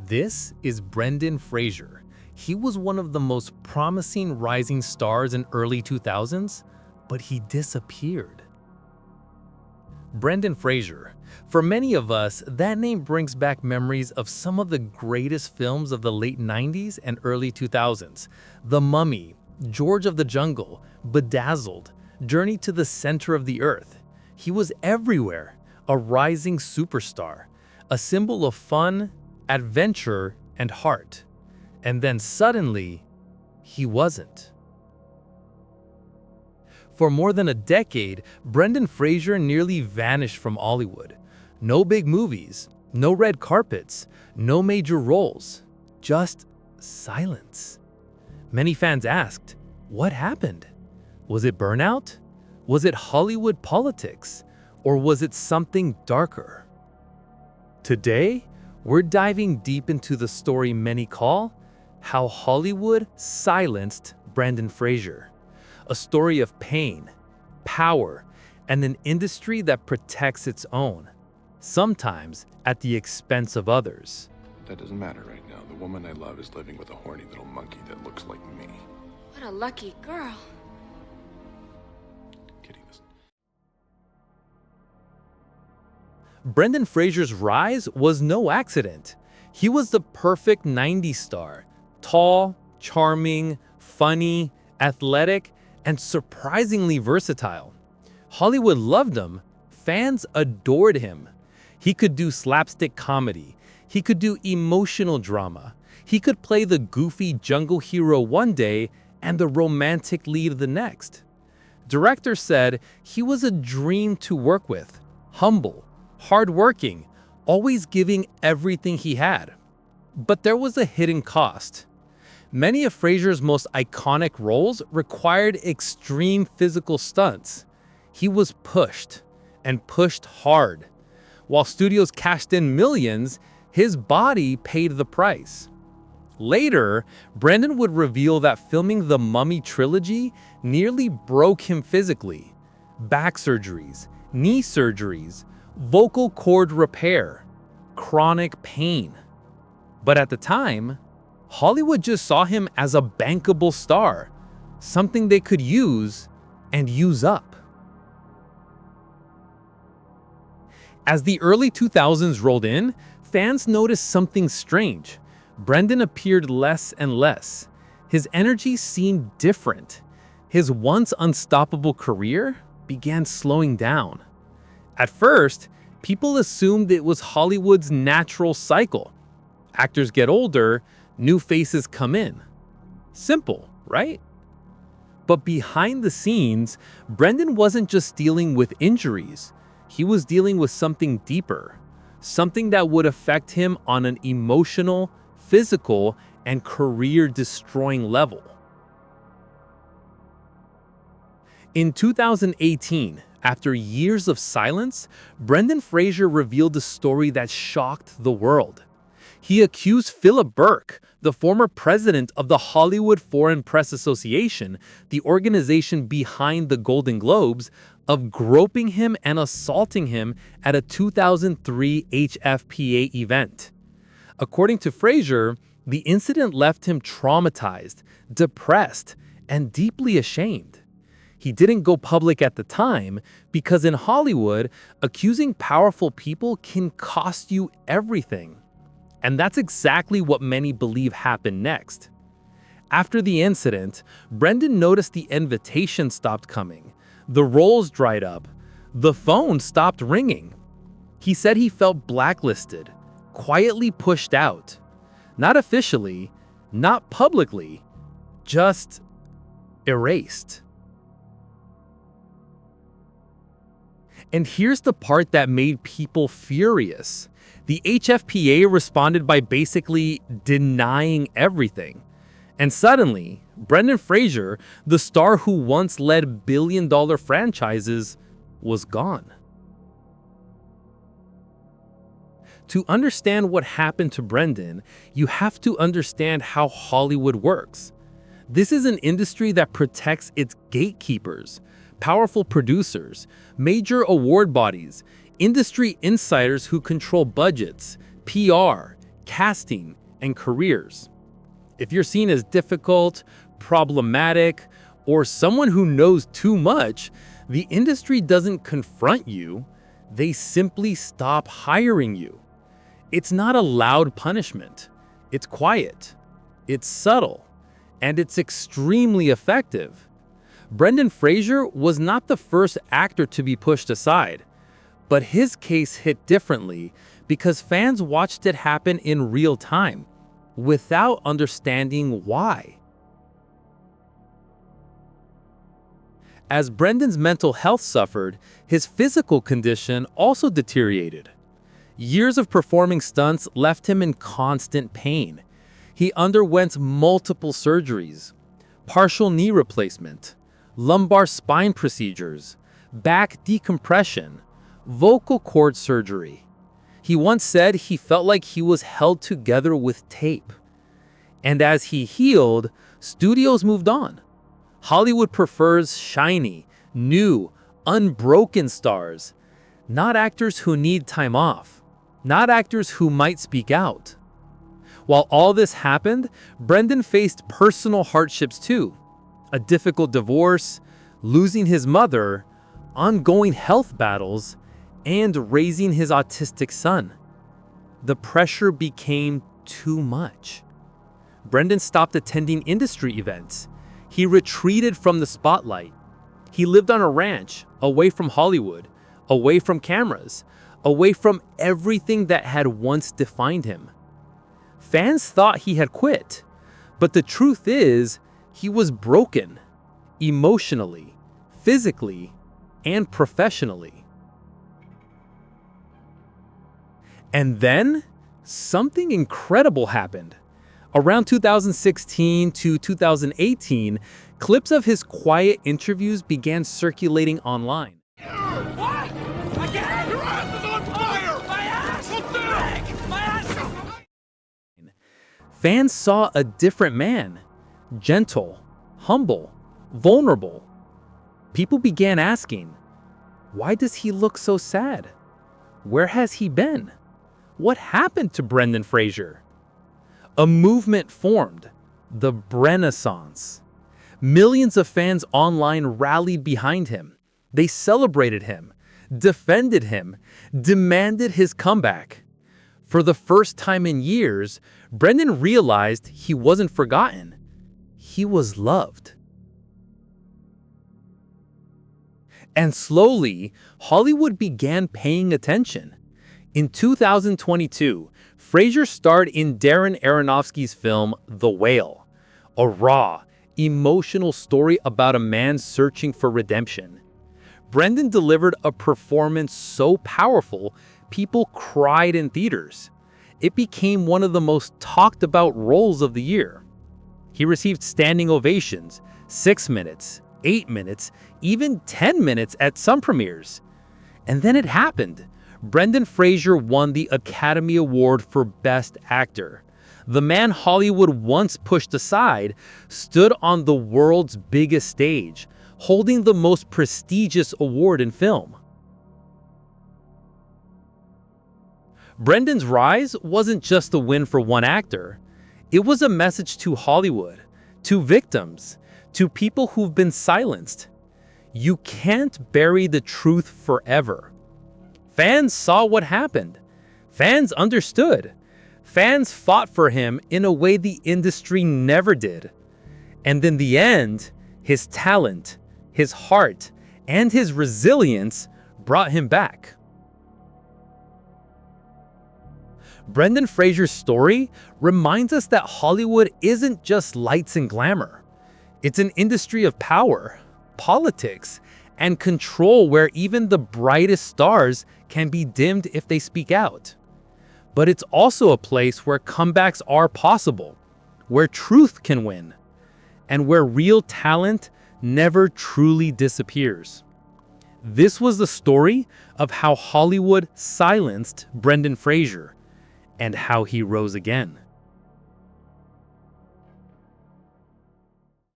This is Brendan Fraser. He was one of the most promising rising stars in early 2000s, but he disappeared. Brendan Fraser. For many of us, that name brings back memories of some of the greatest films of the late 90s and early 2000s. The Mummy, George of the Jungle, Bedazzled, Journey to the Center of the Earth. He was everywhere, a rising superstar, a symbol of fun, adventure, and heart. And then suddenly, he wasn't. For more than a decade, Brendan Fraser nearly vanished from Hollywood. No big movies, no red carpets, no major roles, just silence. Many fans asked, what happened? Was it burnout? Was it Hollywood politics? Or was it something darker? Today, we're diving deep into the story many call How Hollywood Silenced Brendan Fraser. A story of pain, power, and an industry that protects its own, sometimes at the expense of others. That doesn't matter right now. The woman I love is living with a horny little monkey that looks like me. What a lucky girl. Kidding this. Brendan Fraser's rise was no accident. He was the perfect 90s star. Tall, charming, funny, athletic, and surprisingly versatile. Hollywood loved him. Fans adored him. He could do slapstick comedy. He could do emotional drama. He could play the goofy jungle hero one day and the romantic lead the next. Directors said he was a dream to work with. Humble, hardworking, always giving everything he had. But there was a hidden cost. Many of Fraser's most iconic roles required extreme physical stunts. He was pushed, and pushed hard. While studios cashed in millions, his body paid the price. Later, Brendan would reveal that filming the Mummy trilogy nearly broke him physically. Back surgeries, knee surgeries, vocal cord repair, chronic pain. But at the time, Hollywood just saw him as a bankable star, something they could use and use up. As the early 2000s rolled in, fans noticed something strange. Brendan appeared less and less. His energy seemed different. His once unstoppable career began slowing down. At first, people assumed it was Hollywood's natural cycle. Actors get older, new faces come in. Simple, right? But behind the scenes, Brendan wasn't just dealing with injuries. He was dealing with something deeper, something that would affect him on an emotional, physical, and career-destroying level. In 2018, after years of silence, Brendan Fraser revealed a story that shocked the world. He accused Philip Burke, the former president of the Hollywood Foreign Press Association, the organization behind the Golden Globes, of groping him and assaulting him at a 2003 HFPA event. According to Fraser, the incident left him traumatized, depressed, and deeply ashamed. He didn't go public at the time because in Hollywood, accusing powerful people can cost you everything. And that's exactly what many believe happened next. After the incident, Brendan noticed the invitations stopped coming. The roles dried up. The phone stopped ringing. He said he felt blacklisted, quietly pushed out. Not officially, not publicly, just erased. And here's the part that made people furious. The HFPA responded by basically denying everything. And suddenly, Brendan Fraser, the star who once led billion-dollar franchises, was gone. To understand what happened to Brendan, you have to understand how Hollywood works. This is an industry that protects its gatekeepers, powerful producers, major award bodies, industry insiders who control budgets, PR, casting, and careers. If you're seen as difficult, problematic, or someone who knows too much, the industry doesn't confront you, they simply stop hiring you. It's not a loud punishment. It's quiet, it's subtle, and it's extremely effective. Brendan Fraser was not the first actor to be pushed aside, but his case hit differently because fans watched it happen in real time, without understanding why. As Brendan's mental health suffered, his physical condition also deteriorated. Years of performing stunts left him in constant pain. He underwent multiple surgeries, partial knee replacement, lumbar spine procedures, back decompression, vocal cord surgery. He once said he felt like he was held together with tape. And as he healed, studios moved on. Hollywood prefers shiny, new, unbroken stars, not actors who need time off, not actors who might speak out. While all this happened, Brendan faced personal hardships too. A difficult divorce, losing his mother, ongoing health battles, and raising his autistic son. The pressure became too much. Brendan stopped attending industry events. He retreated from the spotlight. He lived on a ranch, away from Hollywood, away from cameras, away from everything that had once defined him. Fans thought he had quit, but the truth is, he was broken, emotionally, physically, and professionally. And then, something incredible happened. Around 2016 to 2018, clips of his quiet interviews began circulating online. What? Again? Your ass is on fire! My ass! Look there! My ass! Fans saw a different man, gentle, humble, vulnerable. People began asking, why does he look so sad? Where has he been? What happened to Brendan Fraser? A movement formed, the Brenaissance. Millions of fans online rallied behind him. They celebrated him, defended him, demanded his comeback. For the first time in years, Brendan realized he wasn't forgotten. He was loved. And slowly, Hollywood began paying attention. In 2022, Fraser starred in Darren Aronofsky's film The Whale, a raw, emotional story about a man searching for redemption. Brendan delivered a performance so powerful, people cried in theaters. It became one of the most talked about roles of the year. He received standing ovations, 6 minutes, 8 minutes, even 10 minutes at some premieres. And then it happened. Brendan Fraser won the Academy Award for Best Actor. The man Hollywood once pushed aside stood on the world's biggest stage, holding the most prestigious award in film. Brendan's rise wasn't just a win for one actor. It was a message to Hollywood, to victims, to people who've been silenced. You can't bury the truth forever. Fans saw what happened. Fans understood. Fans fought for him in a way the industry never did. And in the end, his talent, his heart, and his resilience brought him back. Brendan Fraser's story reminds us that Hollywood isn't just lights and glamour. It's an industry of power, politics, and control where even the brightest stars can be dimmed if they speak out. But it's also a place where comebacks are possible, where truth can win, and where real talent never truly disappears. This was the story of how Hollywood silenced Brendan Fraser and how he rose again.